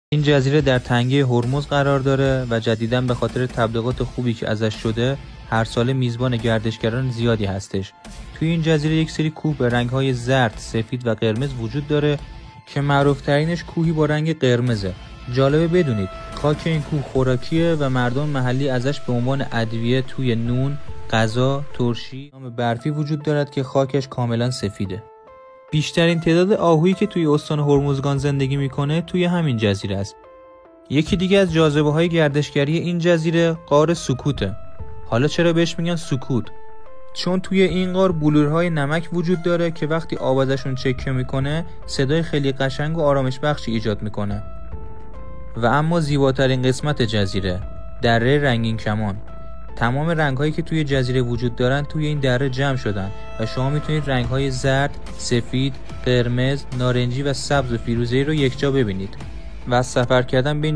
این جزیره در تنگه هرمز قرار داره و جدیداً به خاطر تبلیغات خوبی که ازش شده هر ساله میزبان گردشگران زیادی هستش. توی این جزیره یک سری کوه به رنگ‌های زرد، سفید و قرمز وجود داره که معروف‌ترینش کوهی با رنگ قرمزه. جالبه بدونید خاک این کوه خوراکیه و مردم محلی ازش به عنوان ادویه توی نون، غذا، ترشی، نام برفی وجود دارد که خاکش کاملا سفیده. بیشترین تعداد آهویی که توی استان هرمزگان زندگی میکنه توی همین جزیره است. یکی دیگه از جاذبه‌های گردشگری این جزیره غار سکوته. حالا چرا بهش میگن سکوت؟ چون توی این غار بلورهای نمک وجود داره که وقتی آب ازشون چکه میکنه صدای خیلی قشنگ و آرامش بخشی ایجاد میکنه. و اما زیباترین قسمت جزیره، دره رنگین کمان. تمام رنگ‌هایی که توی جزیره وجود دارن توی این دره جمع شدن و شما میتونید رنگ‌های زرد، سفید، قرمز، نارنجی و سبز و فیروزه‌ای رو یکجا ببینید. و از سفر کردن به این